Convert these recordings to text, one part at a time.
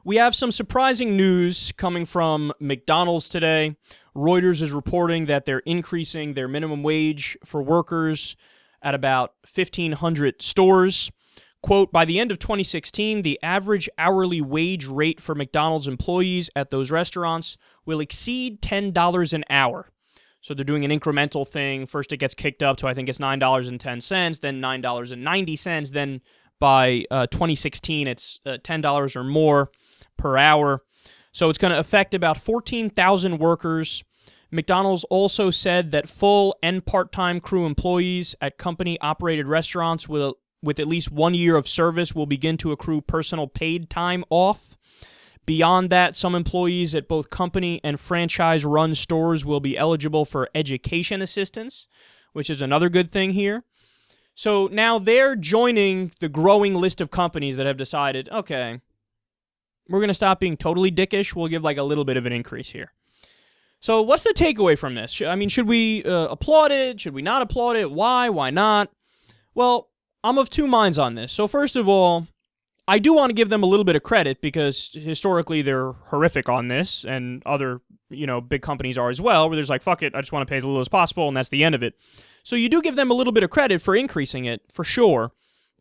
We have some surprising news coming from McDonald's today. Reuters is reporting that they're increasing their minimum wage for workers at about 1,500 stores. Quote, by the end of 2016, the average hourly wage rate for McDonald's employees at those restaurants will exceed $10 an hour. So they're doing an incremental thing. First it gets kicked up to, I think it's $9.10, then $9.90, then by 2016 it's $10 or more per hour. So it's going to affect about 14,000 workers. McDonald's also said that full and part-time crew employees at company-operated restaurants with at least 1 year of service will begin to accrue personal paid time off. Beyond that, some employees at both company and franchise-run stores will be eligible for education assistance, which is another good thing here. So now they're joining the growing list of companies that have decided, okay, we're going to stop being totally dickish. We'll give like a little bit of an increase here. So what's the takeaway from this? I mean, should we applaud it? Should we not applaud it? Why? Why not? Well, I'm of two minds on this. So first of all, I do want to give them a little bit of credit because historically they're horrific on this, and other, big companies are as well, where there's like, fuck it, I just want to pay as little as possible, and that's the end of it. So you do give them a little bit of credit for increasing it, for sure,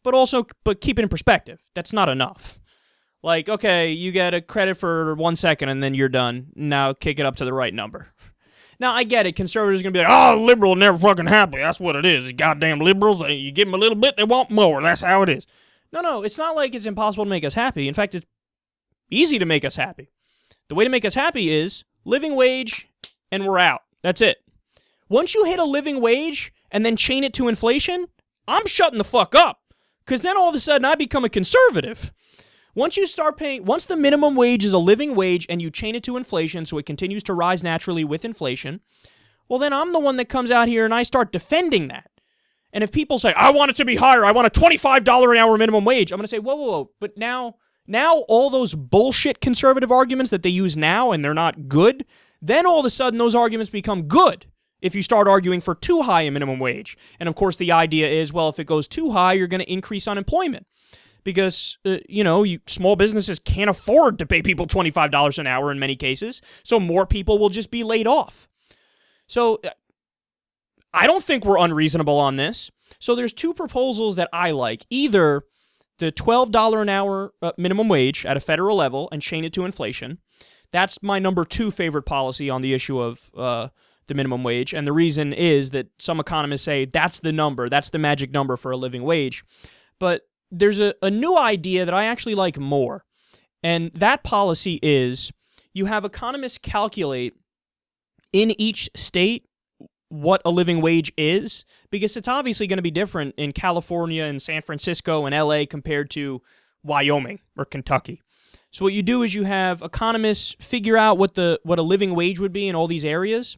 but keep it in perspective. That's not enough. Like, okay, you get a credit for 1 second and then you're done. Now kick it up to the right number. Now, I get it. Conservatives are going to be like, oh, liberal never fucking happy. That's what it is. These goddamn liberals, you give them a little bit, they want more. That's how it is. No, it's not like it's impossible to make us happy. In fact, it's easy to make us happy. The way to make us happy is living wage and we're out. That's it. Once you hit a living wage and then chain it to inflation, I'm shutting the fuck up. Because then all of a sudden I become a conservative. Once the minimum wage is a living wage and you chain it to inflation so it continues to rise naturally with inflation, well then I'm the one that comes out here and I start defending that. And if people say, I want it to be higher, I want a $25 an hour minimum wage, I'm going to say, whoa, but now all those bullshit conservative arguments that they use now and they're not good, then all of a sudden those arguments become good if you start arguing for too high a minimum wage. And of course the idea is, well, if it goes too high, you're going to increase unemployment. Because, small businesses can't afford to pay people $25 an hour in many cases, so more people will just be laid off. So I don't think we're unreasonable on this. So there's two proposals that I like. Either the $12 an hour minimum wage at a federal level and chain it to inflation. That's my number 2 favorite policy on the issue of the minimum wage. And the reason is that some economists say that's the number, that's the magic number for a living wage. But there's a new idea that I actually like more, and that policy is you have economists calculate in each state what a living wage is, because it's obviously going to be different in California and San Francisco and LA compared to Wyoming or Kentucky. So what you do is you have economists figure out what a living wage would be in all these areas,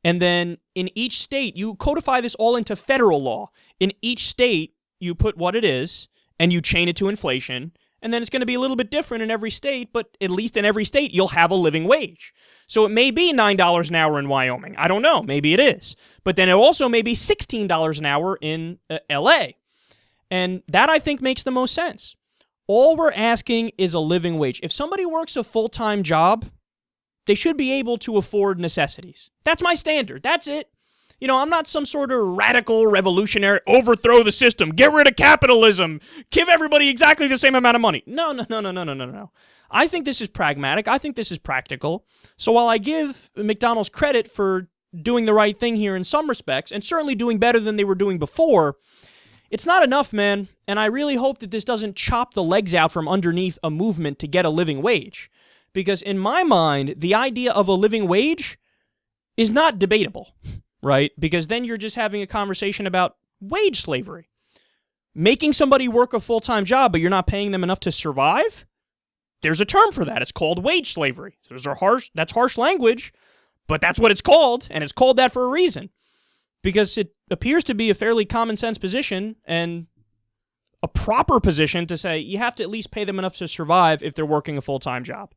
and then in each state, you codify this all into federal law. In each state, you put what it is, and you chain it to inflation, and then it's going to be a little bit different in every state, but at least in every state, you'll have a living wage. So it may be $9 an hour in Wyoming. I don't know. Maybe it is. But then it also may be $16 an hour in L.A. And that, I think, makes the most sense. All we're asking is a living wage. If somebody works a full-time job, they should be able to afford necessities. That's my standard. That's it. I'm not some sort of radical revolutionary, overthrow the system, get rid of capitalism, give everybody exactly the same amount of money. No. I think this is pragmatic. I think this is practical. So while I give McDonald's credit for doing the right thing here in some respects, and certainly doing better than they were doing before, it's not enough, man. And I really hope that this doesn't chop the legs out from underneath a movement to get a living wage. Because in my mind, the idea of a living wage is not debatable. Right? Because then you're just having a conversation about wage slavery. Making somebody work a full-time job, but you're not paying them enough to survive? There's a term for that. It's called wage slavery. That's harsh language, but that's what it's called, and it's called that for a reason. Because it appears to be a fairly common-sense position and a proper position to say you have to at least pay them enough to survive if they're working a full-time job.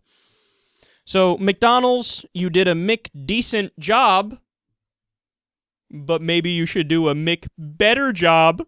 So, McDonald's, you did a decent job, but maybe you should do a better job.